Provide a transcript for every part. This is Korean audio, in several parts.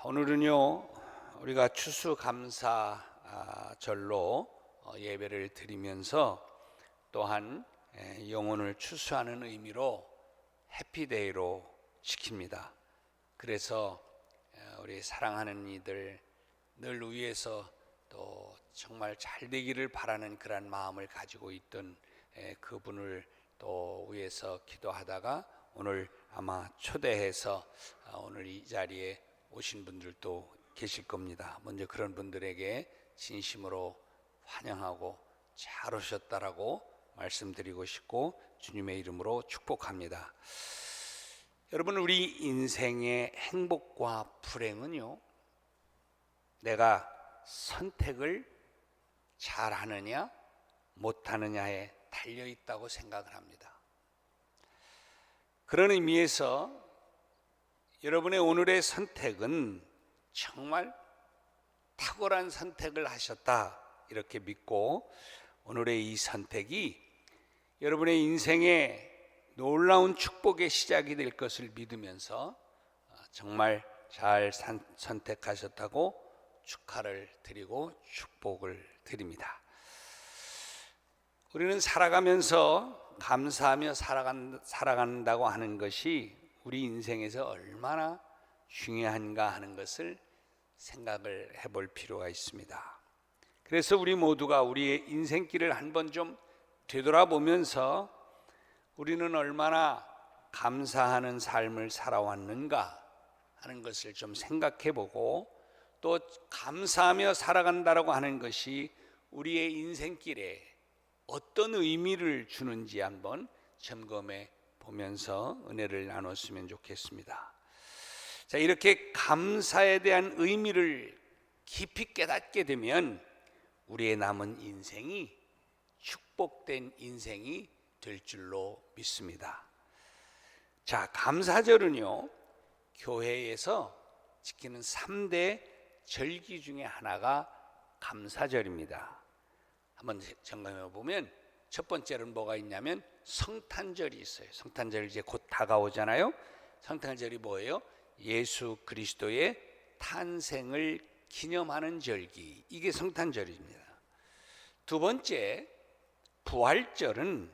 오늘은요 우리가 추수감사절로 예배를 드리면서 또한 영혼을 추수하는 의미로 해피데이로 지킵니다. 그래서 우리 사랑하는 이들 늘 위해서 또 정말 잘 되기를 바라는 그런 마음을 가지고 있던 그분을 또 위해서 기도하다가 오늘 아마 초대해서 오늘 이 자리에 오신 분들도 계실 겁니다. 먼저 그런 분들에게 진심으로 환영하고 잘 오셨다라고 말씀드리고 싶고 주님의 이름으로 축복합니다. 여러분, 우리 인생의 행복과 불행은요, 내가 선택을 잘하느냐 못하느냐에 달려있다고 생각을 합니다. 그런 의미에서 여러분의 오늘의 선택은 정말 탁월한 선택을 하셨다 이렇게 믿고, 오늘의 이 선택이 여러분의 인생의 놀라운 축복의 시작이 될 것을 믿으면서 정말 잘 선택하셨다고 축하를 드리고 축복을 드립니다. 우리는 살아가면서 감사하며 살아간다고 하는 것이 우리 인생에서 얼마나 중요한가 하는 것을 생각을 해볼 필요가 있습니다. 그래서 우리 모두가 우리의 인생길을 한번 좀 되돌아보면서 우리는 얼마나 감사하는 삶을 살아왔는가 하는 것을 좀 생각해 보고, 또 감사하며 살아간다라고 하는 것이 우리의 인생길에 어떤 의미를 주는지 한번 점검해 보면서 은혜를 나눴으면 좋겠습니다. 자, 이렇게 감사에 대한 의미를 깊이 깨닫게 되면 우리의 남은 인생이 축복된 인생이 될 줄로 믿습니다. 자, 감사절은요, 교회에서 지키는 3대 절기 중에 하나가 감사절입니다. 한번 점검해 보면 첫 번째는 뭐가 있냐면 성탄절이 있어요. 성탄절 이제 곧 다가오잖아요. 성탄절이 뭐예요? 예수 그리스도의 탄생을 기념하는 절기, 이게 성탄절입니다. 두 번째, 부활절은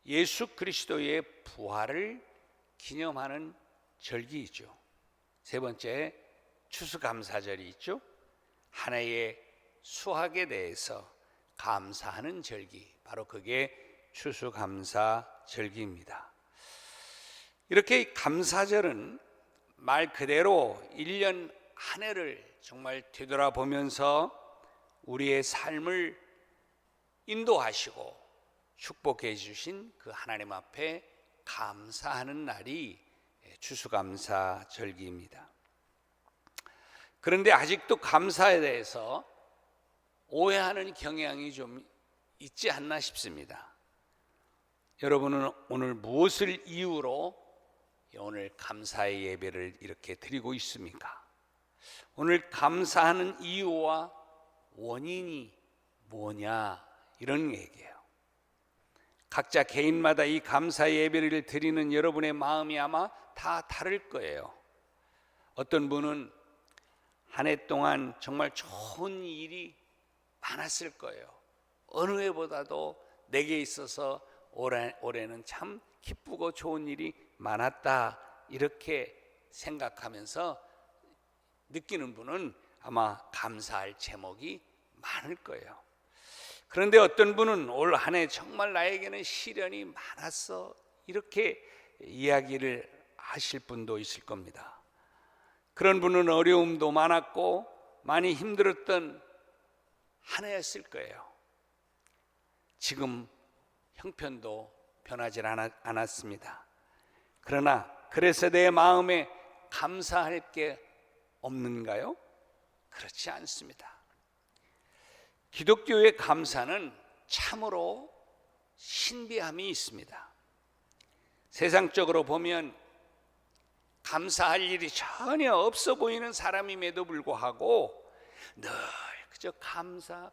예수 그리스도의 부활을 기념하는 절기이죠. 세 번째, 추수감사절이 있죠. 한 해의 수확에 대해서 감사하는 절기, 바로 그게 추수감사절기입니다. 이렇게 감사절은 말 그대로 1년 한 해를 정말 되돌아보면서 우리의 삶을 인도하시고 축복해 주신 그 하나님 앞에 감사하는 날이 추수감사절기입니다. 그런데 아직도 감사에 대해서 오해하는 경향이 좀 있지 않나 싶습니다. 여러분은 오늘 무엇을 이유로 오늘 감사의 예배를 이렇게 드리고 있습니까? 오늘 감사하는 이유와 원인이 뭐냐, 이런 얘기예요. 각자 개인마다 이 감사의 예배를 드리는 여러분의 마음이 아마 다 다를 거예요. 어떤 분은 한 해 동안 정말 좋은 일이 많았을 거예요. 어느 해보다도 내게 있어서 올해는 참 기쁘고 좋은 일이 많았다, 이렇게 생각하면서 느끼는 분은 아마 감사할 제목이 많을 거예요. 그런데 어떤 분은 올 한 해 정말 나에게는 시련이 많았어, 이렇게 이야기를 하실 분도 있을 겁니다. 그런 분은 어려움도 많았고 많이 힘들었던 한 해였을 거예요. 지금 형편도 변하지 않았습니다. 그러나 그래서 내 마음에 감사할 게 없는가요? 그렇지 않습니다. 기독교의 감사는 참으로 신비함이 있습니다. 세상적으로 보면 감사할 일이 전혀 없어 보이는 사람임에도 불구하고 늘 그저 감사,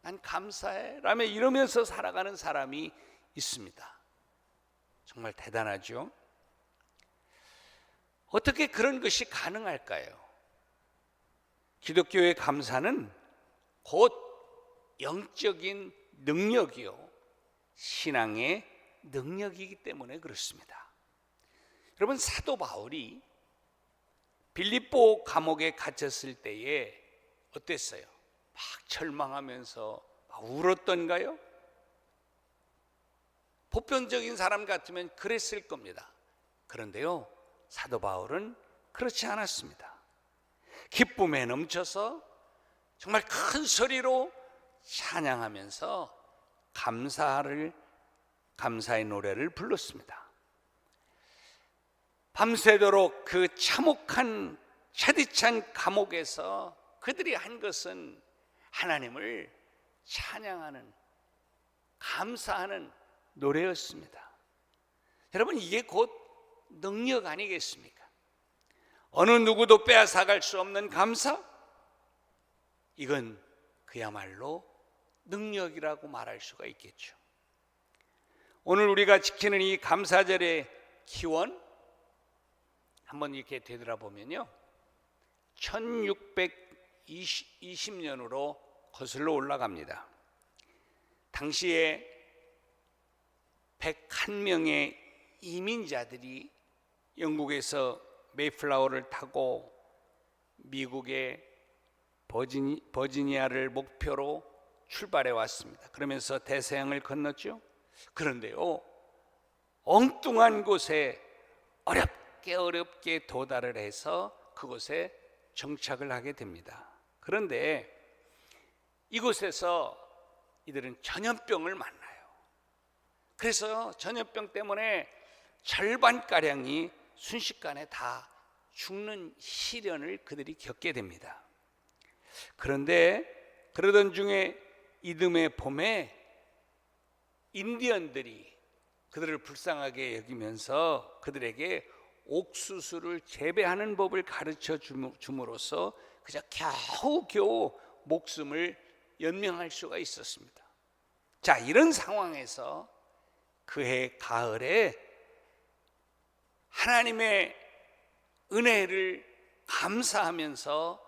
난 감사해 라며 이러면서 살아가는 사람이 있습니다. 정말 대단하죠? 어떻게 그런 것이 가능할까요? 기독교의 감사는 곧 영적인 능력이요, 신앙의 능력이기 때문에 그렇습니다. 여러분, 사도 바울이 빌립보 감옥에 갇혔을 때에 어땠어요? 막 절망하면서 막 울었던가요? 보편적인 사람 같으면 그랬을 겁니다. 그런데요, 사도 바울은 그렇지 않았습니다. 기쁨에 넘쳐서 정말 큰 소리로 찬양하면서 감사의 노래를 불렀습니다. 밤새도록 그 참혹한 차디찬 감옥에서 그들이 한 것은 하나님을 찬양하는, 감사하는 노래였습니다. 여러분, 이게 곧 능력 아니겠습니까? 어느 누구도 빼앗아갈 수 없는 감사, 이건 그야말로 능력이라고 말할 수가 있겠죠. 오늘 우리가 지키는 이 감사절의 기원, 한번 이렇게 되돌아보면요, 1620년으로 거슬러 올라갑니다. 당시에 101명의 이민자들이 영국에서 메이플라워를 타고 미국의 버지니아를 목표로 출발해 왔습니다. 그러면서 대서양을 건넜죠. 그런데요, 엉뚱한 곳에 어렵게 도달을 해서 그곳에 정착을 하게 됩니다. 그런데 이곳에서 이들은 전염병을 만나요. 그래서 전염병 때문에 절반가량이 순식간에 다 죽는 시련을 그들이 겪게 됩니다. 그런데 그러던 중에 이듬해 봄에 인디언들이 그들을 불쌍하게 여기면서 그들에게 옥수수를 재배하는 법을 가르쳐 줌으로써 그저 겨우겨우 목숨을 연명할 수가 있었습니다. 자, 이런 상황에서 그해 가을에 하나님의 은혜를 감사하면서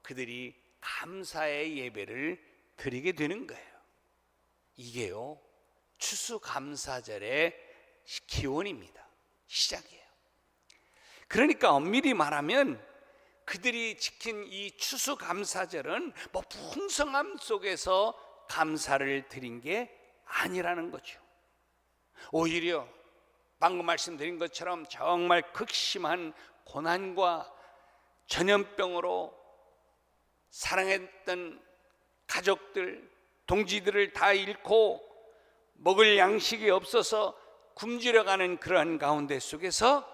그들이 감사의 예배를 드리게 되는 거예요. 이게요, 추수감사절의 기원입니다. 시작이에요. 그러니까 엄밀히 말하면 그들이 지킨 이 추수감사절은 뭐 풍성함 속에서 감사를 드린 게 아니라는 거죠. 오히려 방금 말씀드린 것처럼 정말 극심한 고난과 전염병으로 사랑했던 가족들, 동지들을 다 잃고 먹을 양식이 없어서 굶주려가는 그러한 가운데 속에서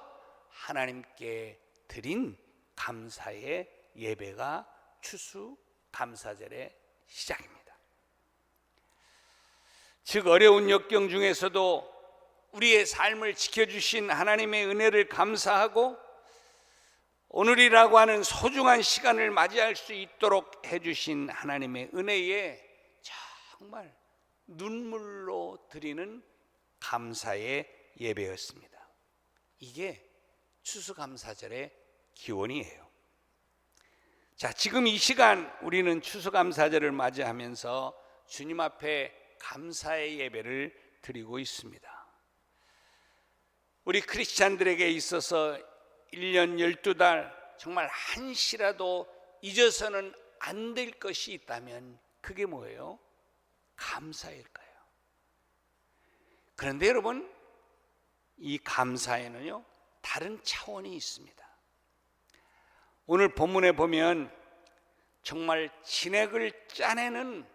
하나님께 드린 감사의 예배가 추수감사절의 시작입니다. 즉, 어려운 역경 중에서도 우리의 삶을 지켜주신 하나님의 은혜를 감사하고 오늘이라고 하는 소중한 시간을 맞이할 수 있도록 해주신 하나님의 은혜에 정말 눈물로 드리는 감사의 예배였습니다. 이게 추수감사절의 기원이에요. 자, 지금 이 시간 우리는 추수감사절을 맞이하면서 주님 앞에 감사의 예배를 드리고 있습니다. 우리 크리스찬들에게 있어서 1년 12달 정말 한시라도 잊어서는 안 될 것이 있다면 그게 뭐예요? 감사일 거예요. 그런데 여러분, 이 감사에는요, 다른 차원이 있습니다. 오늘 본문에 보면 정말 진액을 짜내는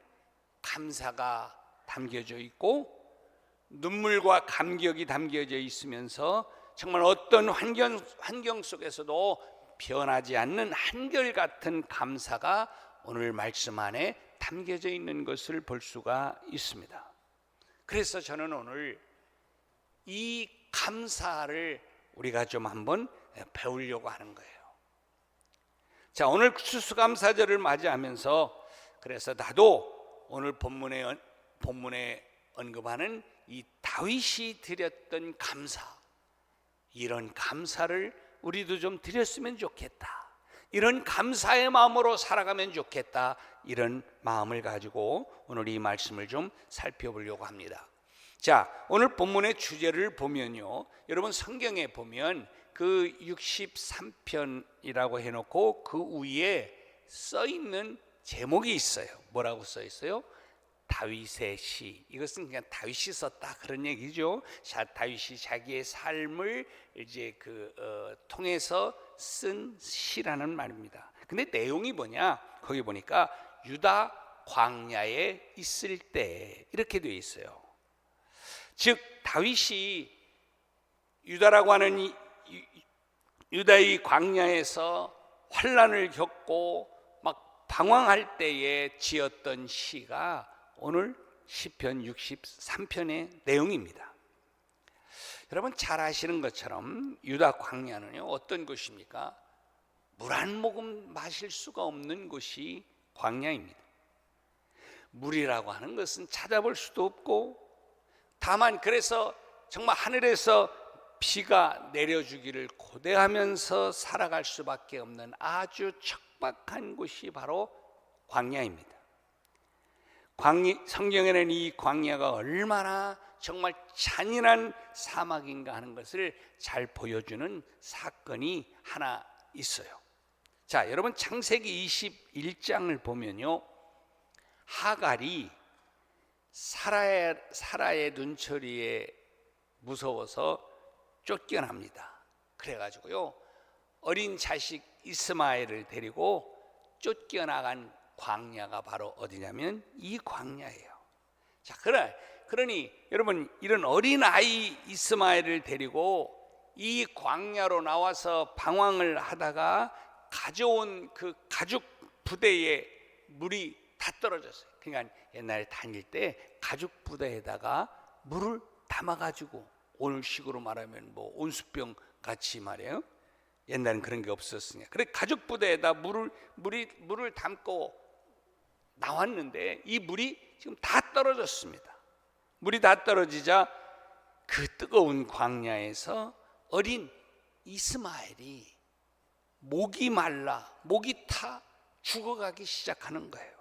감사가 담겨져 있고 눈물과 감격이 담겨져 있으면서 정말 어떤 환경 속에서도 변하지 않는 한결같은 감사가 오늘 말씀 안에 담겨져 있는 것을 볼 수가 있습니다. 그래서 저는 오늘 이 감사를 우리가 좀 한번 배우려고 하는 거예요. 자, 오늘 추수감사절을 맞이하면서 그래서 나도 오늘 본문에 언급하는 이 다윗이 드렸던 감사, 이런 감사를 우리도 좀 드렸으면 좋겠다, 이런 감사의 마음으로 살아가면 좋겠다, 이런 마음을 가지고 오늘 이 말씀을 좀 살펴보려고 합니다. 자, 오늘 본문의 주제를 보면요, 여러분 성경에 보면 그 63편이라고 해놓고 그 위에 써 있는 제목이 있어요. 뭐라고 써 있어요? 다윗의 시. 이것은 그냥 다윗이 썼다 그런 얘기죠. 다윗이 자기의 삶을 이제 통해서 쓴 시라는 말입니다. 근데 내용이 뭐냐? 거기 보니까 유다 광야에 있을 때 이렇게 되어 있어요. 즉 다윗이 유다라고 하는 유다의 광야에서 환난을 겪고 막 방황할 때에 지었던 시가 오늘 시편 63편의 내용입니다. 여러분 잘 아시는 것처럼 유다 광야는요, 어떤 곳입니까? 물 한 모금 마실 수가 없는 곳이 광야입니다. 물이라고 하는 것은 찾아볼 수도 없고, 다만 그래서 정말 하늘에서 비가 내려주기를 고대하면서 살아갈 수밖에 없는 아주 척박한 곳이 바로 광야입니다. 성경에는 이 광야가 얼마나 정말 잔인한 사막인가 하는 것을 잘 보여주는 사건이 하나 있어요. 자, 여러분 창세기 21장을 보면요, 하갈이 사라의 눈초리에 무서워서 쫓겨납니다. 그래가지고요, 어린 자식 이스마엘을 데리고 쫓겨나간 광야가 바로 어디냐면 이 광야예요. 자, 그러니 여러분 이런 어린 아이 이스마엘을 데리고 이 광야로 나와서 방황을 하다가 가져온 그 가죽 부대에 물이 다 떨어졌어요. 그러니까 옛날에 다닐 때 가죽 부대에다가 물을 담아가지고, 오늘식으로 말하면 뭐 온수병 같이 말이에요. 옛날엔 그런 게 없었으니까. 그래 가죽 부대에다 물을 담고 나왔는데 이 물이 지금 다 떨어졌습니다. 물이 다 떨어지자 그 뜨거운 광야에서 어린 이스마엘이 목이 말라, 목이 타 죽어가기 시작하는 거예요.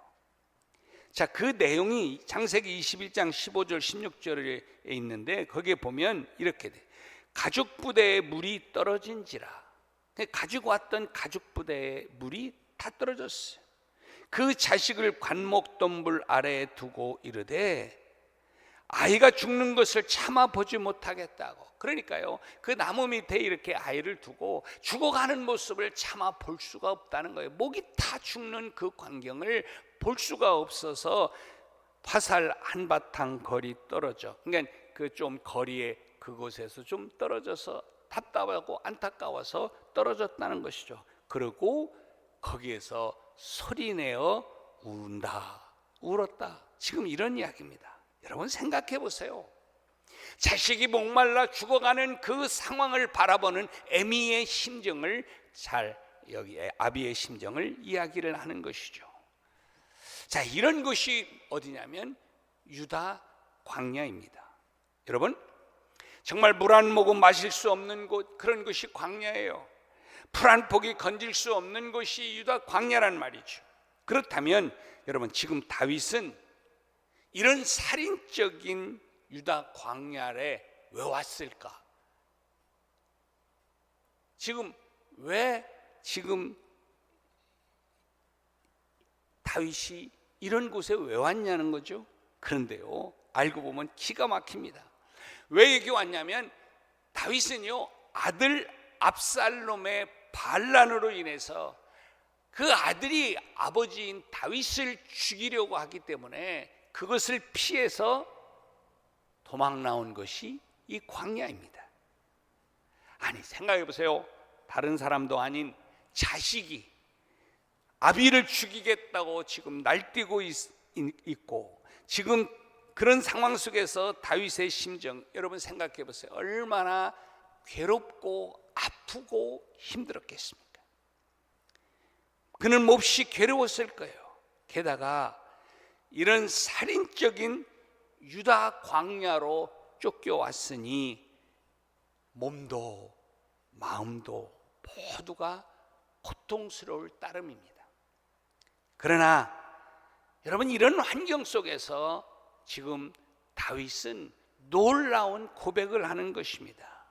자, 그 내용이 창세기 21장 15절 16절에 있는데 거기에 보면 이렇게 돼. 가죽 부대에 물이 떨어진지라. 가지고 왔던 가죽 부대에 물이 다 떨어졌어요. 그 자식을 관목동불 아래에 두고 이르되 아이가 죽는 것을 참아 보지 못하겠다고. 그러니까요, 그 나무 밑에 이렇게 아이를 두고 죽어가는 모습을 참아 볼 수가 없다는 거예요. 목이 타 죽는 그 광경을 볼 수가 없어서 화살 한바탕 거리 떨어져, 그러니까 그 좀 거리에 그곳에서 좀 떨어져서 답답하고 안타까워서 떨어졌다는 것이죠. 그리고 거기에서 소리내어 울었다. 지금 이런 이야기입니다. 여러분 생각해 보세요. 자식이 목말라 죽어가는 그 상황을 바라보는 에미의 심정을 여기 아비의 심정을 이야기를 하는 것이죠. 자, 이런 곳이 어디냐면 유다 광야입니다. 여러분 정말 물 한 모금 마실 수 없는 곳, 그런 곳이 광야예요. 풀 한 폭이 건질 수 없는 곳이 유다 광야란 말이죠. 그렇다면 여러분 지금 다윗은 이런 살인적인 유다 광야에 왜 왔을까? 왜 다윗이 이런 곳에 왜 왔냐는 거죠. 그런데요, 알고 보면 기가 막힙니다. 왜 여기 왔냐면 다윗은요, 아들 압살롬의 반란으로 인해서 그 아들이 아버지인 다윗을 죽이려고 하기 때문에 그것을 피해서 도망 나온 것이 이 광야입니다. 아니 생각해 보세요. 다른 사람도 아닌 자식이 아비를 죽이겠다고 지금 날뛰고 있고, 지금 그런 상황 속에서 다윗의 심정 여러분 생각해 보세요. 얼마나 괴롭고 아프고 힘들었겠습니까? 그는 몹시 괴로웠을 거예요. 게다가 이런 살인적인 유다 광야로 쫓겨왔으니 몸도 마음도 모두가 고통스러울 따름입니다. 그러나 여러분, 이런 환경 속에서 지금 다윗은 놀라운 고백을 하는 것입니다.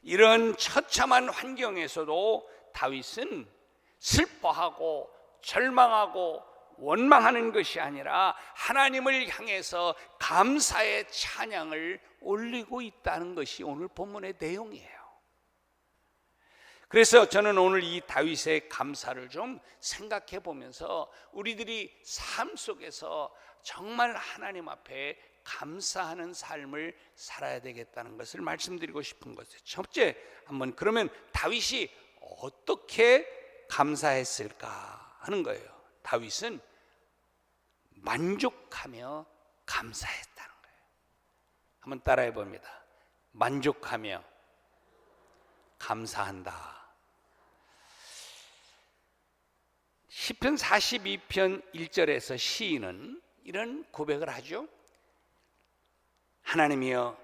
이런 처참한 환경에서도 다윗은 슬퍼하고 절망하고 원망하는 것이 아니라 하나님을 향해서 감사의 찬양을 올리고 있다는 것이 오늘 본문의 내용이에요. 그래서 저는 오늘 이 다윗의 감사를 좀 생각해 보면서 우리들이 삶 속에서 정말 하나님 앞에 감사하는 삶을 살아야 되겠다는 것을 말씀드리고 싶은 것이에요. 첫째, 한번 그러면 다윗이 어떻게 감사했을까 하는 거예요. 다윗은 만족하며 감사했다는 거예요. 한번 따라해 봅니다. 만족하며 감사한다. 시편 42편 1절에서 시인은 이런 고백을 하죠. 하나님이여,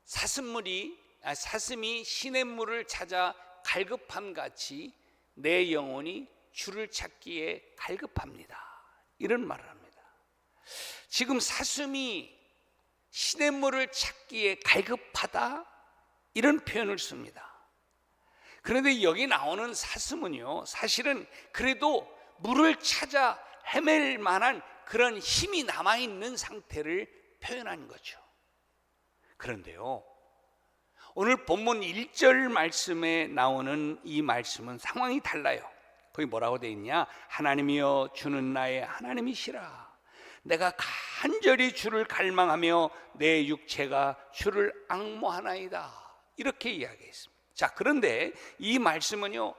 사슴이 시냇물을 찾아 갈급함같이 내 영혼이 주를 찾기에 갈급합니다. 이런 말을 합니다. 지금 사슴이 시냇물을 찾기에 갈급하다, 이런 표현을 씁니다. 그런데 여기 나오는 사슴은요, 사실은 그래도 물을 찾아 헤맬 만한 그런 힘이 남아있는 상태를 표현한 거죠. 그런데요, 오늘 본문 1절 말씀에 나오는 이 말씀은 상황이 달라요. 거기 뭐라고 되어 있냐? 하나님이여, 주는 나의 하나님이시라. 내가 간절히 주를 갈망하며 내 육체가 주를 앙모하나이다. 이렇게 이야기했습니다. 자, 그런데 이 말씀은요,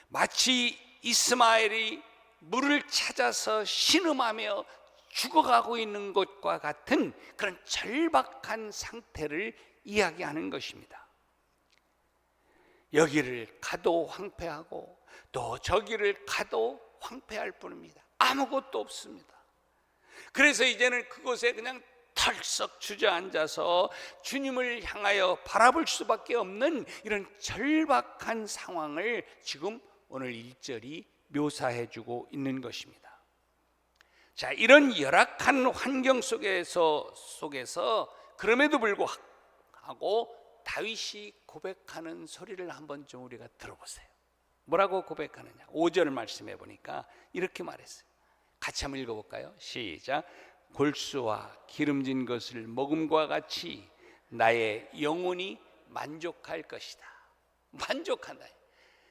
마치 이스마엘이 물을 찾아서 신음하며 죽어가고 있는 것과 같은 그런 절박한 상태를 이야기하는 것입니다. 여기를 가도 황폐하고 또 저기를 가도 황폐할 뿐입니다. 아무것도 없습니다. 그래서 이제는 그곳에 그냥 털썩 주저앉아서 주님을 향하여 바라볼 수밖에 없는 이런 절박한 상황을 지금 오늘 1절이 묘사해주고 있는 것입니다. 자, 이런 열악한 환경 속에서 그럼에도 불구하고 다윗이 고백하는 소리를 한번 좀 우리가 들어보세요. 뭐라고 고백하느냐? 5절 말씀해 보니까 이렇게 말했어요. 같이 한번 읽어볼까요? 시작. 골수와 기름진 것을 먹음과 같이 나의 영혼이 만족할 것이다. 만족한다.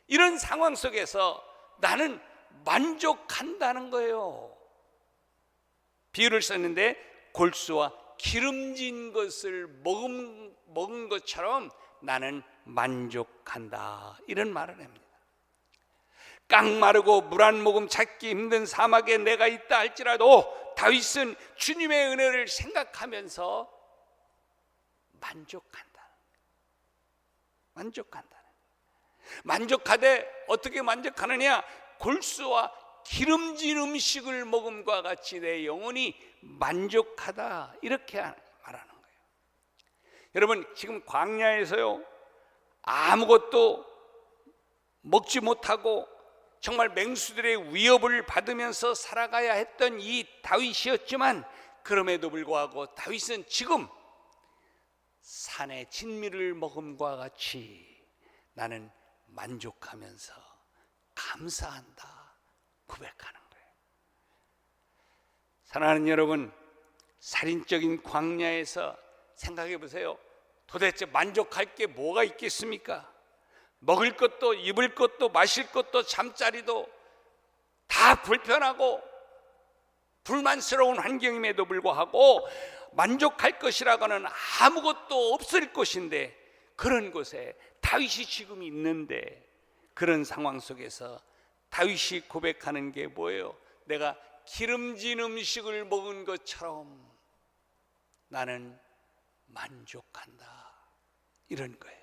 이런 상황 속에서 나는 만족한다는 거예요. 비유를 썼는데 골수와 기름진 것을 먹은 것처럼 나는 만족한다, 이런 말을 합니다. 깡마르고 물 한 모금 찾기 힘든 사막에 내가 있다 할지라도 다윗은 주님의 은혜를 생각하면서 만족하되 어떻게 만족하느냐? 골수와 기름진 음식을 먹음과 같이 내 영혼이 만족하다, 이렇게 말하는 거예요. 여러분, 지금 광야에서요, 아무것도 먹지 못하고 정말 맹수들의 위협을 받으면서 살아가야 했던 이 다윗이었지만, 그럼에도 불구하고 다윗은 지금 산의 진미를 먹음과 같이 나는 만족하면서 감사한다 고백하는 거예요. 사랑하는 여러분, 살인적인 광야에서 생각해 보세요. 도대체 만족할 게 뭐가 있겠습니까? 먹을 것도 입을 것도 마실 것도 잠자리도 다 불편하고 불만스러운 환경임에도 불구하고 만족할 것이라고는 아무것도 없을 것인데, 그런 곳에 다윗이 지금 있는데, 그런 상황 속에서 다윗이 고백하는 게 뭐예요? 내가 기름진 음식을 먹은 것처럼 나는 만족한다, 이런 거예요.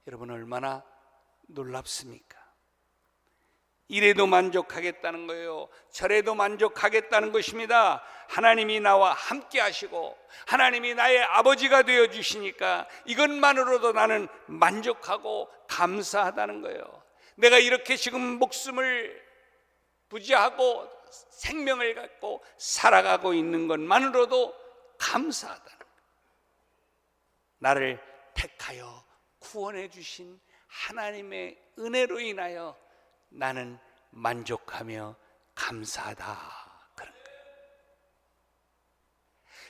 여러분, 얼마나 놀랍습니까? 이래도 만족하겠다는 거예요. 저래도 만족하겠다는 것입니다. 하나님이 나와 함께 하시고 하나님이 나의 아버지가 되어 주시니까 이것만으로도 나는 만족하고 감사하다는 거예요. 내가 이렇게 지금 목숨을 부지하고 생명을 갖고 살아가고 있는 것만으로도 감사하다는 거예요. 나를 택하여 구원해 주신 하나님의 은혜로 인하여 나는 만족하며 감사하다, 그런 거예요.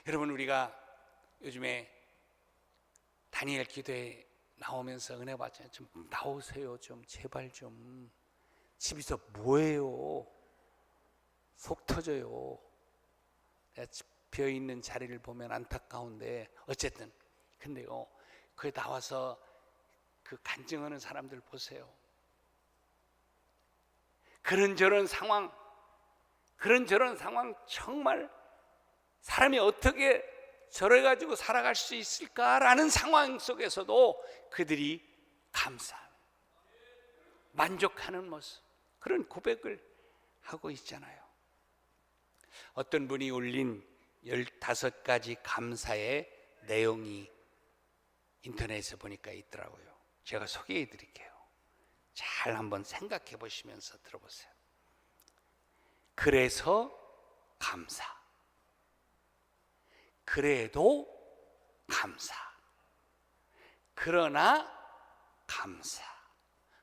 여러분, 우리가 요즘에 다니엘 기도에 나오면서 은혜 받잖아요. 좀 나오세요, 좀 제발 좀. 집에서 뭐해요? 속 터져요. 비어있는 자리를 보면 안타까운데 어쨌든 근데요, 거기 나와서 그 간증하는 사람들 보세요. 그런저런 상황 정말 사람이 어떻게 저래 가지고 살아갈 수 있을까라는 상황 속에서도 그들이 감사하는, 만족하는 모습, 그런 고백을 하고 있잖아요. 어떤 분이 올린 15가지 감사의 내용이 인터넷에 보니까 있더라고요. 제가 소개해 드릴게요. 잘 한번 생각해 보시면서 들어보세요. 그래서 감사, 그래도 감사, 그러나 감사,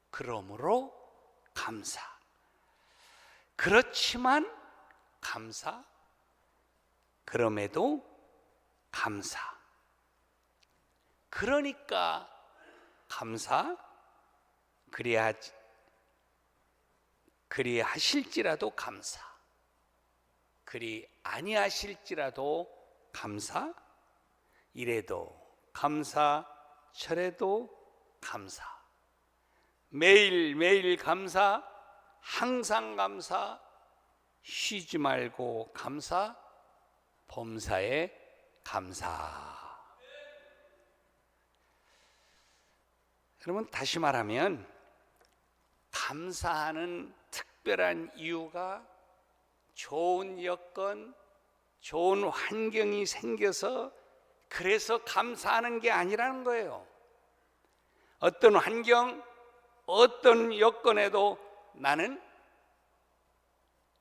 그러므로 감사, 그렇지만 감사, 그럼에도 감사, 그러니까 감사, 그리하실지라도 감사, 그리 아니하실지라도 감사, 이래도 감사, 저래도 감사, 매일매일 감사, 항상 감사, 쉬지 말고 감사, 범사에 감사. 여러분, 다시 말하면 감사하는 특별한 이유가 좋은 여건, 좋은 환경이 생겨서 그래서 감사하는 게 아니라는 거예요. 어떤 환경, 어떤 여건에도 나는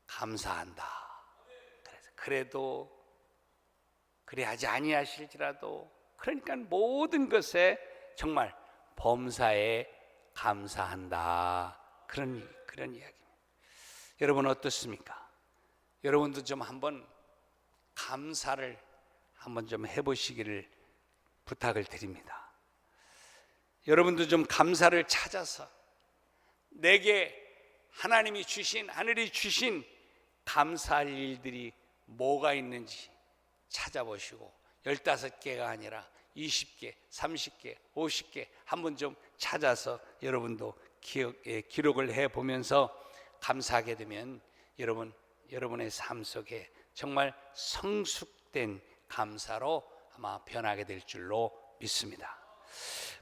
감사한다. 그래도 그래하지 아니하실지라도, 그러니까 모든 것에 정말 범사에 감사한다, 그런 이야기입니다. 여러분 어떻습니까? 여러분도 좀 한번 감사를 한번 좀 해보시기를 부탁을 드립니다. 여러분도 좀 감사를 찾아서 내게 하나님이 주신, 하늘이 주신 감사할 일들이 뭐가 있는지 찾아보시고 15개가 아니라 20개, 30개, 50개 한번 좀 찾아서 여러분도 기록을 해보면서 감사하게 되면 여러분의 삶 속에 정말 성숙된 감사로 아마 변하게 될 줄로 믿습니다.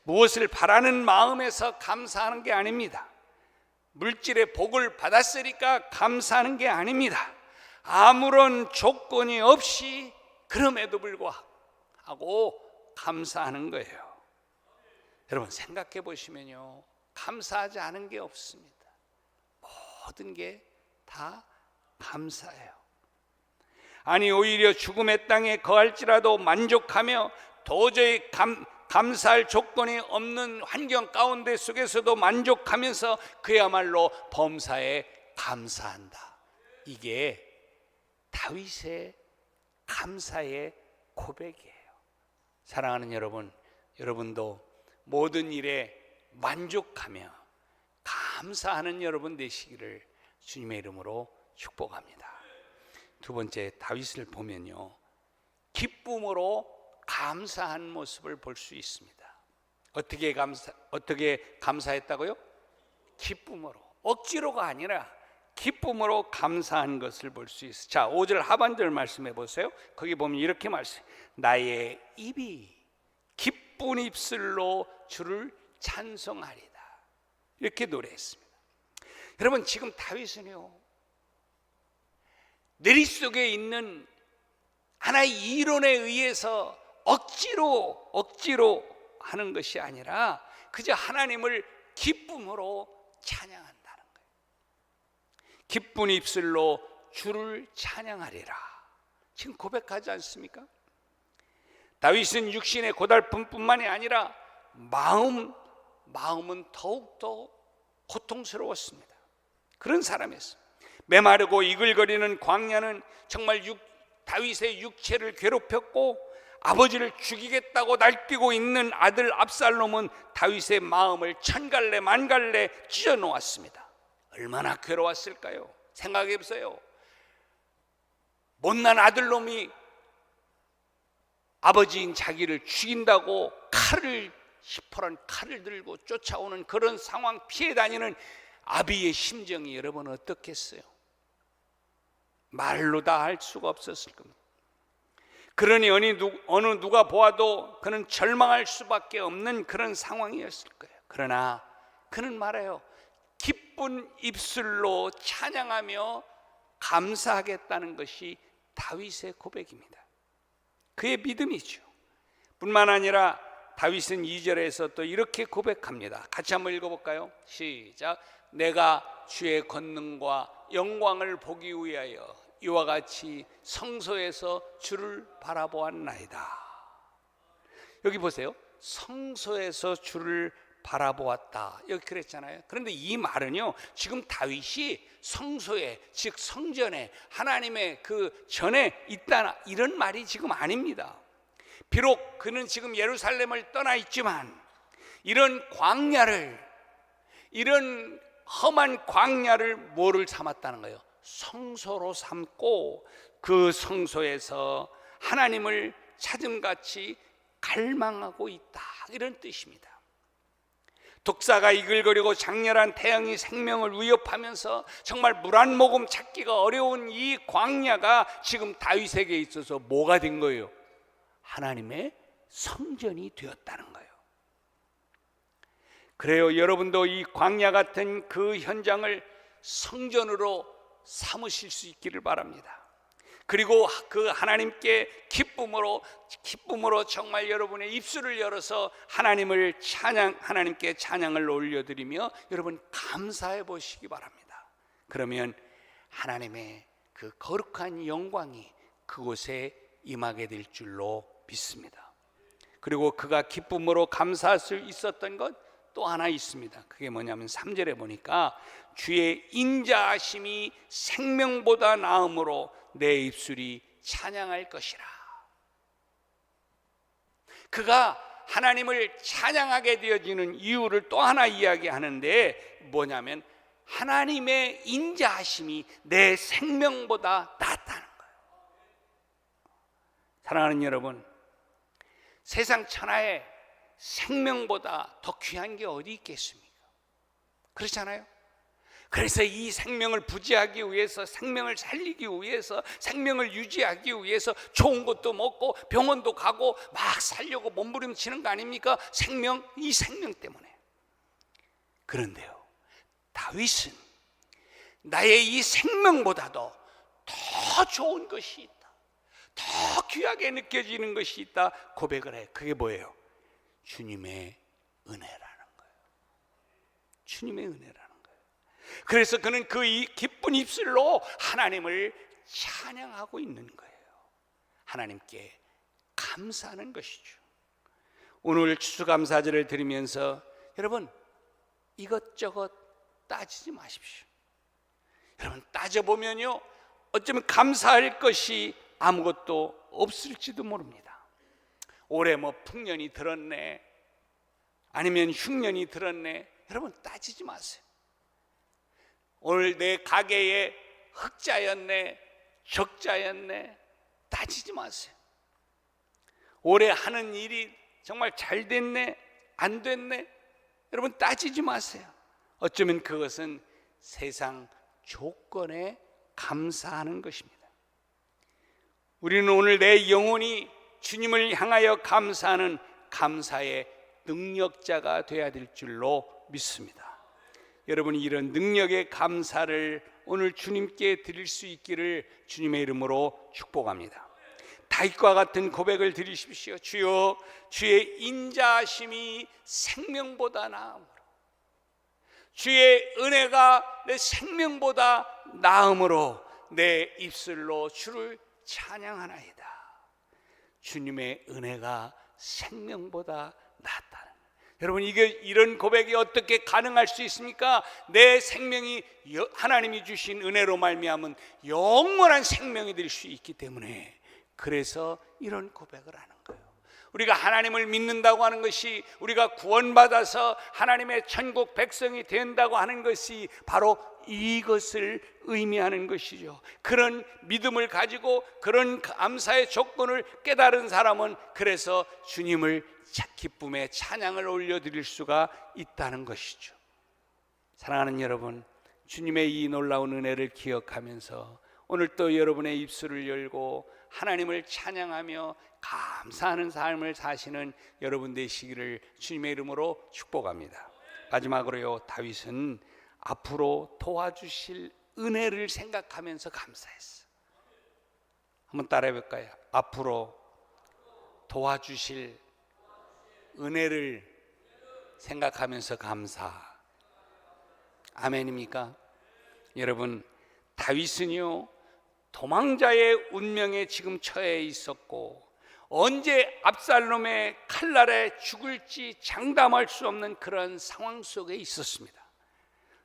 무엇을 바라는 마음에서 감사하는 게 아닙니다. 물질의 복을 받았으니까 감사하는 게 아닙니다. 아무런 조건이 없이 그럼에도 불구하고 감사하는 거예요. 여러분 생각해 보시면요, 감사하지 않은 게 없습니다. 모든 게 다 감사해요. 아니 오히려 죽음의 땅에 거할지라도 만족하며 도저히 감사할 조건이 없는 환경 가운데 속에서도 만족하면서 그야말로 범사에 감사한다. 이게 다윗의 감사의 고백이에요. 사랑하는 여러분, 여러분도 모든 일에 만족하며 감사하는 여러분 되시기를 주님의 이름으로 축복합니다. 두 번째, 다윗을 보면요, 기쁨으로 감사한 모습을 볼 수 있습니다. 어떻게 감사했다고요? 기쁨으로, 억지로가 아니라 기쁨으로 감사한 것을 볼 수 있어요. 자, 5절 하반절 말씀해 보세요. 거기 보면 이렇게 말씀해요. 나의 입이 기쁜 입술로 주를 찬송하리다, 이렇게 노래했습니다. 여러분 지금 다윗은요, 내리 속에 있는 하나의 이론에 의해서 억지로 하는 것이 아니라 그저 하나님을 기쁨으로 찬양한다는 거예요. 기쁜 입술로 주를 찬양하리라. 지금 고백하지 않습니까? 다윗은 육신의 고달픔뿐만이 아니라 마음은 더욱더 고통스러웠습니다. 그런 사람이었어요. 메마르고 이글거리는 광야는 정말 다윗의 육체를 괴롭혔고, 아버지를 죽이겠다고 날뛰고 있는 아들 압살롬은 다윗의 마음을 천갈래 만갈래 찢어 놓았습니다. 얼마나 괴로웠을까요? 생각해 보세요. 못난 아들놈이 아버지인 자기를 죽인다고 시퍼런 칼을 들고 쫓아오는 그런 상황, 피해 다니는 아비의 심정이 여러분 어떻겠어요? 말로 다 할 수가 없었을 겁니다. 그러니 어느 누가 보아도 그는 절망할 수밖에 없는 그런 상황이었을 거예요. 그러나 그는 말해요. 기쁜 입술로 찬양하며 감사하겠다는 것이 다윗의 고백입니다. 그의 믿음이죠. 뿐만 아니라 다윗은 2절에서 또 이렇게 고백합니다. 같이 한번 읽어볼까요? 시작. 내가 주의 권능과 영광을 보기 위하여 이와 같이 성소에서 주를 바라보았나이다. 여기 보세요. 성소에서 주를 바라보았다. 여기 그랬잖아요. 그런데 이 말은요, 지금 다윗이 성소에, 즉 성전에, 하나님의 그 전에 있다, 이런 말이 지금 아닙니다. 비록 그는 지금 예루살렘을 떠나 있지만 이런 광야를, 이런 험한 광야를 뭐를 삼았다는 거예요? 성소로 삼고 그 성소에서 하나님을 찾음같이 갈망하고 있다, 이런 뜻입니다. 독사가 이글거리고 장렬한 태양이 생명을 위협하면서 정말 물 한 모금 찾기가 어려운 이 광야가 지금 다윗에게 있어서 뭐가 된 거예요? 하나님의 성전이 되었다는 거예요. 그래요, 여러분도 이 광야 같은 그 현장을 성전으로 삼으실 수 있기를 바랍니다. 그리고 그 하나님께 기쁨으로 정말 여러분의 입술을 열어서 하나님께 찬양을 올려드리며 여러분 감사해 보시기 바랍니다. 그러면 하나님의 그 거룩한 영광이 그곳에 임하게 될 줄로 믿습니다. 그리고 그가 기쁨으로 감사할 수 있었던 것 또 하나 있습니다. 그게 뭐냐면 3절에 보니까 주의 인자하심이 생명보다 나음으로 내 입술이 찬양할 것이라. 그가 하나님을 찬양하게 되어지는 이유를 또 하나 이야기하는데 뭐냐면 하나님의 인자하심이 내 생명보다 낫다는 거예요. 사랑하는 여러분, 세상 천하에 생명보다 더 귀한 게 어디 있겠습니까? 그렇잖아요. 그래서 이 생명을 부지하기 위해서, 생명을 살리기 위해서, 생명을 유지하기 위해서 좋은 것도 먹고 병원도 가고 막 살려고 몸부림치는 거 아닙니까? 이 생명 때문에. 그런데요, 다윗은 나의 이 생명보다도 더 좋은 것이 있다, 더 귀하게 느껴지는 것이 있다 고백을 해. 그게 뭐예요? 주님의 은혜라는 거예요. 주님의 은혜라는 거예요. 그래서 그는 그 기쁜 입술로 하나님을 찬양하고 있는 거예요. 하나님께 감사하는 것이죠. 오늘 추수감사절을 드리면서 여러분 이것저것 따지지 마십시오. 여러분 따져보면요, 어쩌면 감사할 것이 아무것도 없을지도 모릅니다. 올해 뭐 풍년이 들었네, 아니면 흉년이 들었네, 여러분 따지지 마세요. 오늘 내 가게에 흑자였네, 적자였네, 따지지 마세요. 올해 하는 일이 정말 잘 됐네, 안 됐네, 여러분 따지지 마세요. 어쩌면 그것은 세상 조건에 감사하는 것입니다. 우리는 오늘 내 영혼이 주님을 향하여 감사하는 감사의 능력자가 되어야 될 줄로 믿습니다. 여러분이 이런 능력의 감사를 오늘 주님께 드릴 수 있기를 주님의 이름으로 축복합니다. 다윗과 같은 고백을 드리십시오. 주여, 주의 인자하심이 생명보다 나음으로, 주의 은혜가 내 생명보다 나음으로 내 입술로 주를 찬양하나이다. 주님의 은혜가 생명보다 낫다는 거예요. 여러분, 이런 고백이 어떻게 가능할 수 있습니까? 내 생명이 하나님이 주신 은혜로 말미암은 영원한 생명이 될 수 있기 때문에, 그래서 이런 고백을 하는 거예요. 우리가 하나님을 믿는다고 하는 것이, 우리가 구원받아서 하나님의 천국 백성이 된다고 하는 것이 바로 이것을 의미하는 것이죠. 그런 믿음을 가지고 그런 감사의 조건을 깨달은 사람은 그래서 주님을 기쁨의 찬양을 올려드릴 수가 있다는 것이죠. 사랑하는 여러분, 주님의 이 놀라운 은혜를 기억하면서 오늘 또 여러분의 입술을 열고 하나님을 찬양하며 감사하는 삶을 사시는 여러분 되시기를 주님의 이름으로 축복합니다. 마지막으로요, 다윗은 앞으로 도와주실 은혜를 생각하면서 감사했어요. 한번 따라해 볼까요? 앞으로 도와주실 은혜를 생각하면서 감사. 아멘입니까? 여러분, 다윗은요, 도망자의 운명에 지금 처해 있었고, 언제 압살롬의 칼날에 죽을지 장담할 수 없는 그런 상황 속에 있었습니다.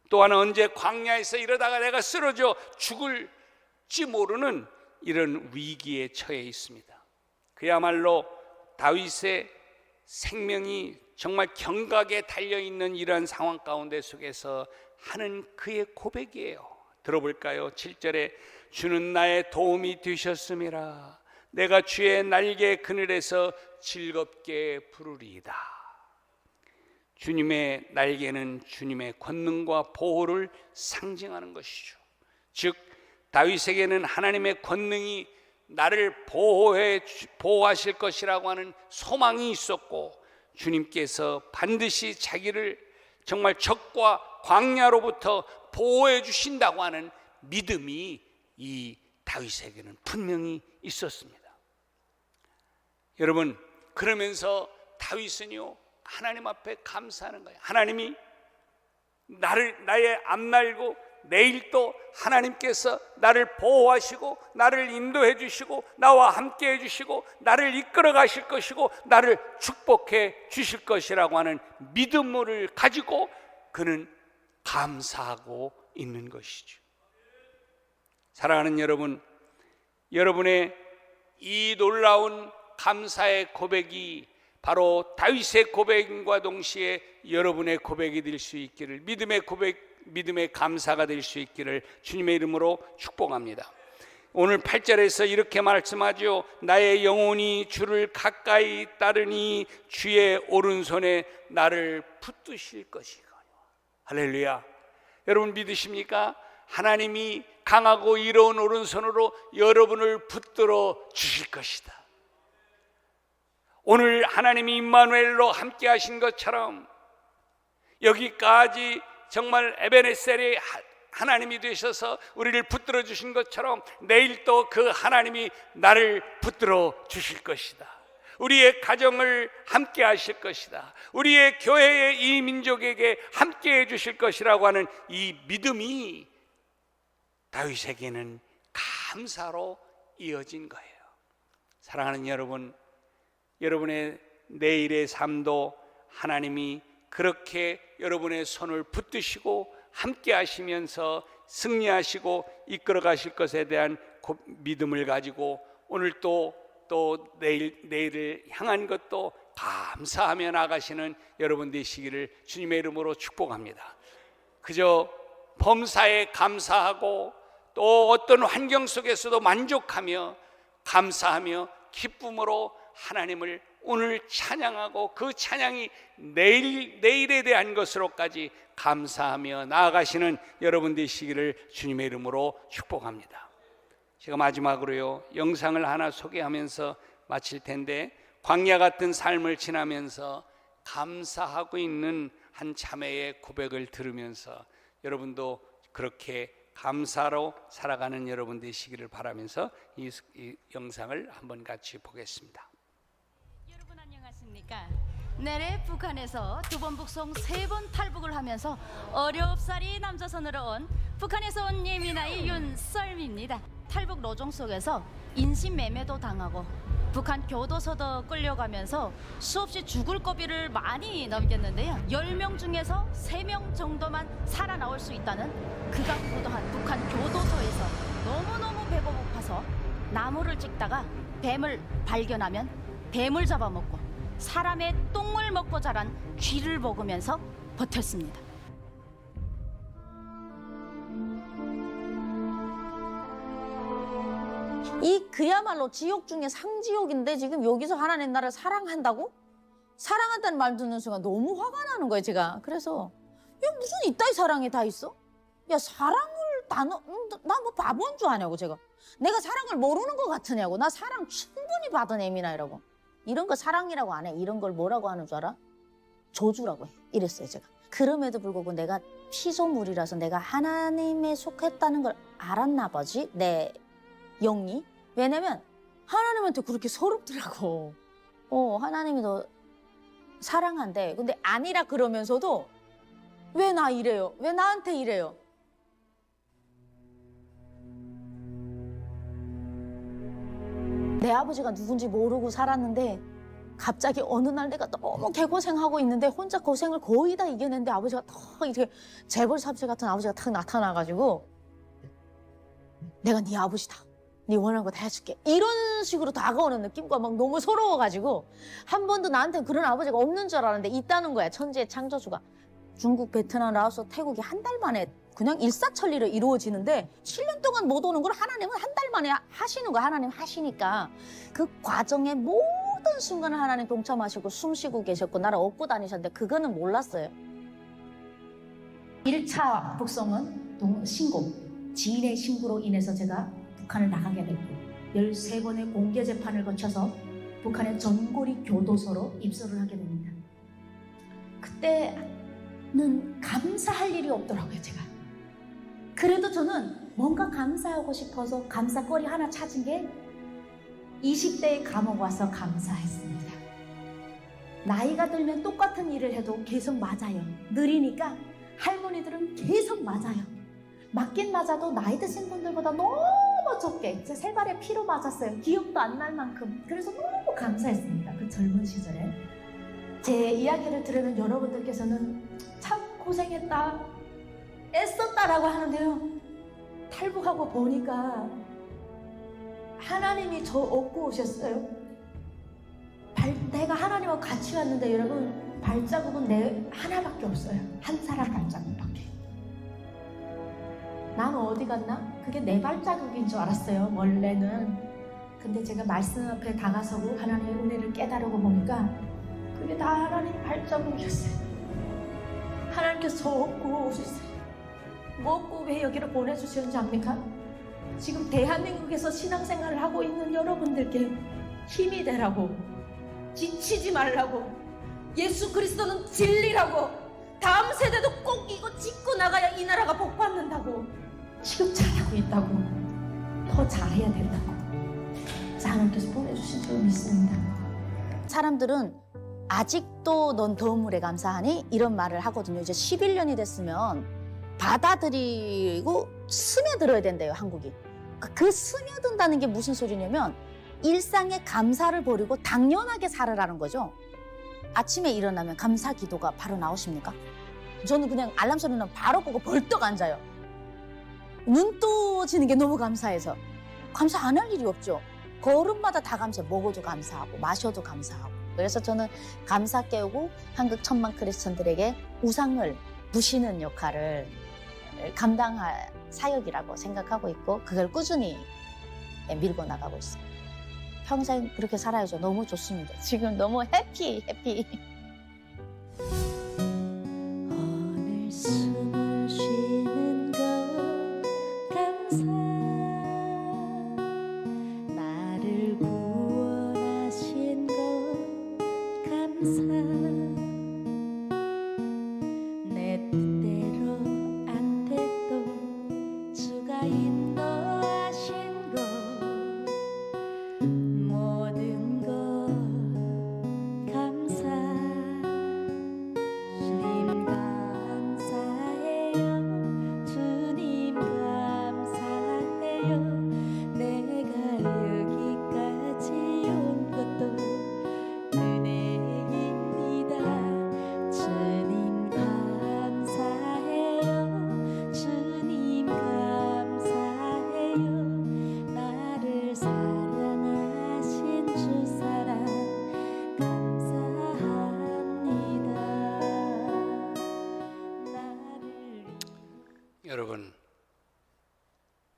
또한 언제 광야에서 이러다가 내가 쓰러져 죽을지 모르는 이런 위기에 처해 있습니다. 그야말로 다윗의 생명이 정말 경각에 달려있는 이러한 상황 가운데 속에서 하는 그의 고백이에요. 들어볼까요? 7절에 주는 나의 도움이 되셨음이라. 내가 주의 날개 그늘에서 즐겁게 부르리이다. 주님의 날개는 주님의 권능과 보호를 상징하는 것이죠. 즉, 다윗에게는 하나님의 권능이 나를 보호하실 것이라고 하는 소망이 있었고, 주님께서 반드시 자기를 정말 적과 광야로부터 보호해 주신다고 하는 믿음이 이 다윗에게는 분명히 있었습니다. 여러분, 그러면서 다윗은요, 하나님 앞에 감사하는 거예요. 하나님이 나의 앞날고 내일도 하나님께서 나를 보호하시고 나를 인도해 주시고 나와 함께 해 주시고 나를 이끌어 가실 것이고 나를 축복해 주실 것이라고 하는 믿음을 가지고 그는 감사하고 있는 것이죠. 사랑하는 여러분, 여러분의 이 놀라운 감사의 고백이 바로 다윗의 고백과 동시에 여러분의 고백이 될 수 있기를, 믿음의 고백, 믿음의 감사가 될 수 있기를 주님의 이름으로 축복합니다. 오늘 8절에서 이렇게 말씀하죠. 나의 영혼이 주를 가까이 따르니 주의 오른손에 나를 붙드실 것이거니와. 할렐루야. 여러분 믿으십니까? 하나님이 강하고 이로운 오른손으로 여러분을 붙들어 주실 것이다. 오늘 하나님이 임마누엘로 함께 하신 것처럼 여기까지 정말 에베네셀이 하나님이 되셔서 우리를 붙들어 주신 것처럼 내일 또 그 하나님이 나를 붙들어 주실 것이다. 우리의 가정을 함께 하실 것이다. 우리의 교회의 이 민족에게 함께 해 주실 것이라고 하는 이 믿음이 다윗에게는 감사로 이어진 거예요. 사랑하는 여러분, 여러분의 내일의 삶도 하나님이 그렇게 여러분의 손을 붙드시고 함께 하시면서 승리하시고 이끌어 가실 것에 대한 믿음을 가지고 오늘 또 내일을 향한 것도 감사하며 나가시는 여러분 되시기를 주님의 이름으로 축복합니다. 그저 범사에 감사하고 또 어떤 환경 속에서도 만족하며 감사하며 기쁨으로 하나님을 오늘 찬양하고 그 찬양이 내일에 대한 것으로까지 감사하며 나아가시는 여러분 되시기를 주님의 이름으로 축복합니다. 제가 마지막으로요, 영상을 하나 소개하면서 마칠 텐데, 광야 같은 삶을 지나면서 감사하고 있는 한 자매의 고백을 들으면서 여러분도 그렇게 감사로 살아가는 여러분 되시기를 바라면서 이 영상을 한번 같이 보겠습니다. 여러분 안녕하십니까? 내래 북한에서 2번 북송 3번 탈북을 하면서 어렵사리 남조선으로 온 북한에서 온 예민아이 윤썰미입니다. 탈북 노정 속에서 인신매매도 당하고 북한 교도소도 끌려가면서 수없이 죽을 고비를 많이 넘겼는데요. 10명 중에서 3명 정도만 살아나올 수 있다는 극악무도한 북한 교도소에서 너무너무 배고파서 나무를 찍다가 뱀을 발견하면 뱀을 잡아먹고 사람의 똥을 먹고 자란 쥐를 먹으면서 버텼습니다. 이 그야말로 지옥 중에 상지옥인데 지금 여기서 하나님 나라를 사랑한다고? 사랑한다는 말 듣는 순간 너무 화가 나는 거예요, 제가. 그래서 야, 무슨 이따위 사랑이 다 있어? 야, 사랑을 나 뭐 바보인 줄 아냐고, 제가. 내가 사랑을 모르는 것 같으냐고. 나 사랑 충분히 받은 애미나이라고. 이런 거 사랑이라고 안 해. 이런 걸 뭐라고 하는 줄 알아? 저주라고 해. 이랬어요, 제가. 그럼에도 불구하고 내가 피조물이라서 내가 하나님에 속했다는 걸 알았나 보지, 내 영이. 왜냐면 하나님한테 그렇게 서럽더라고. 하나님이 너 사랑한대. 근데 아니라 그러면서도 왜 나 이래요? 왜 나한테 이래요? 내 아버지가 누군지 모르고 살았는데 갑자기 어느 날 내가 너무 개고생하고 있는데 혼자 고생을 거의 다 이겨냈는데 아버지가 더 이렇게 재벌 삽질 같은 아버지가 탁 나타나가지고 내가 네 아버지다. 네 원하는 거 다 해줄게. 이런 식으로 다가오는 느낌과 막 너무 서러워가지고 한 번도 나한테는 그런 아버지가 없는 줄 알았는데 있다는 거야. 천지의 창조주가. 중국, 베트남, 라오스, 태국이 한 달 만에 그냥 일사천리로 이루어지는데 7년 동안 못 오는 걸 하나님은 한 달 만에 하시는 거야. 하나님 하시니까. 그 과정의 모든 순간을 하나님 동참하시고 숨 쉬고 계셨고 나를 업고 다니셨는데 그거는 몰랐어요. 1차 북송은 신고, 지인의 신고로 인해서 제가 북한을 나가게 됐고 13번의 공개 재판을 거쳐서 북한의 전고리 교도소로 입소를 하게 됩니다. 그때는 감사할 일이 없더라고요, 제가. 그래도 저는 뭔가 감사하고 싶어서 감사거리 하나 찾은 게 20대에 감옥 와서 감사했습니다. 나이가 들면 똑같은 일을 해도 계속 맞아요. 느리니까 할머니들은 계속 맞아요. 맞긴 맞아도 나이 드신 분들보다 너무 적게 제 세 발의 피로 맞았어요. 기억도 안 날 만큼. 그래서 너무 감사했습니다. 그 젊은 시절에. 제 이야기를 들으면 여러분들께서는 참 고생했다, 애썼다라고 하는데요. 탈북하고 보니까 하나님이 저 업고 오셨어요. 내가 하나님과 같이 왔는데 여러분 발자국은 내 하나밖에 없어요. 한 사람 발자국밖에. 난 어디 갔나? 그게 내 발자국인 줄 알았어요, 원래는. 근데 제가 말씀 앞에 다가서고 하나님의 은혜를 깨달고 보니까 그게 다 하나님 발자국이었어요. 하나님께서 저 업고 오셨어요. 뭐 업고 왜 여기를 보내주시는지 압니까? 지금 대한민국에서 신앙생활을 하고 있는 여러분들께 힘이 되라고, 지치지 말라고, 예수 그리스도는 진리라고, 다음 세대도 꼭 이거 짚고 나가야 이 나라가 복받는다고, 지금 잘하고 있다고, 더 잘해야 된다고 하나님께서 보내주신 줄 믿습니다. 사람들은 아직도 넌 더운 물에 감사하니? 이런 말을 하거든요. 이제 11년이 됐으면 받아들이고 스며들어야 된대요, 한국이. 그 스며든다는 게 무슨 소리냐면 일상의 감사를 버리고 당연하게 살으라는 거죠. 아침에 일어나면 감사 기도가 바로 나오십니까? 저는 그냥 알람 소리는 바로 끄고 벌떡 앉아요. 눈 떠지는 게 너무 감사해서. 감사 안 할 일이 없죠. 걸음마다 다 감사해. 먹어도 감사하고 마셔도 감사하고. 그래서 저는 감사 깨우고 한국 천만 크리스천들에게 우상을 부시는 역할을 감당할 사역이라고 생각하고 있고 그걸 꾸준히 밀고 나가고 있습니다. 평생 그렇게 살아야죠. 너무 좋습니다. 지금 너무 해피. 오늘 숨을 쉬는 것 감사, 나를 구원하신 것 감사, 내 뜻대로 안 돼도 주가 인도하신 것, 모든 것 감사. 여러분,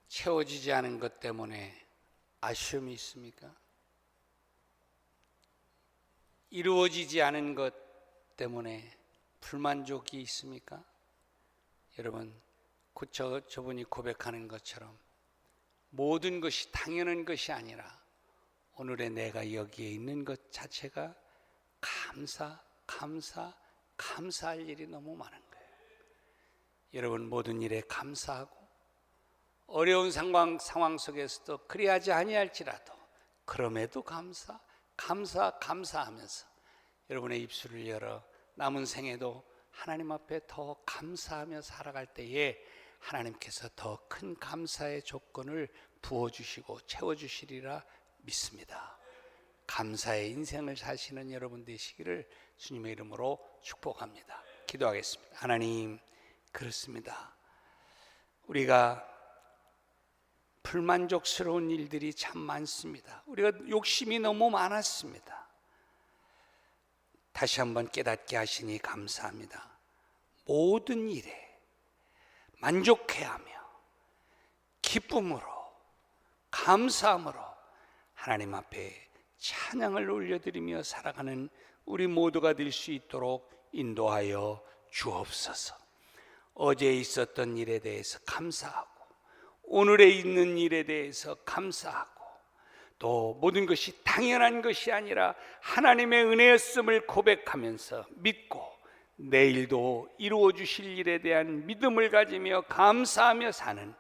채워지지 않은 것 때문에 아쉬움이 있습니까? 이루어지지 않은 것 때문에 불만족이 있습니까? 여러분, 저분이 고백하는 것처럼 모든 것이 당연한 것이 아니라 오늘의 내가 여기에 있는 것 자체가 감사할 일이 너무 많은 거예요. 여러분, 모든 일에 감사하고 어려운 상황 속에서도 그리하지 아니할지라도 그럼에도 감사하면서 여러분의 입술을 열어 남은 생에도 하나님 앞에 더 감사하며 살아갈 때에 하나님께서 더 큰 감사의 조건을 부어주시고 채워주시리라 믿습니다. 감사의 인생을 사시는 여러분 되시기를 주님의 이름으로 축복합니다. 기도하겠습니다. 하나님, 그렇습니다. 우리가 불만족스러운 일들이 참 많습니다. 우리가 욕심이 너무 많았습니다. 다시 한번 깨닫게 하시니 감사합니다. 모든 일에 만족해하며 기쁨으로 감사함으로 하나님 앞에 찬양을 올려드리며 살아가는 우리 모두가 될 수 있도록 인도하여 주옵소서. 어제 있었던 일에 대해서 감사하고 오늘에 있는 일에 대해서 감사하고 또 모든 것이 당연한 것이 아니라 하나님의 은혜였음을 고백하면서 믿고 내일도 이루어 주실 일에 대한 믿음을 가지며 감사하며 사는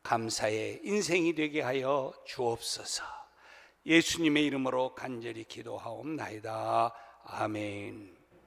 감사의 인생이 되게 하여 주옵소서. 예수님의 이름으로 간절히 기도하옵나이다. 아멘.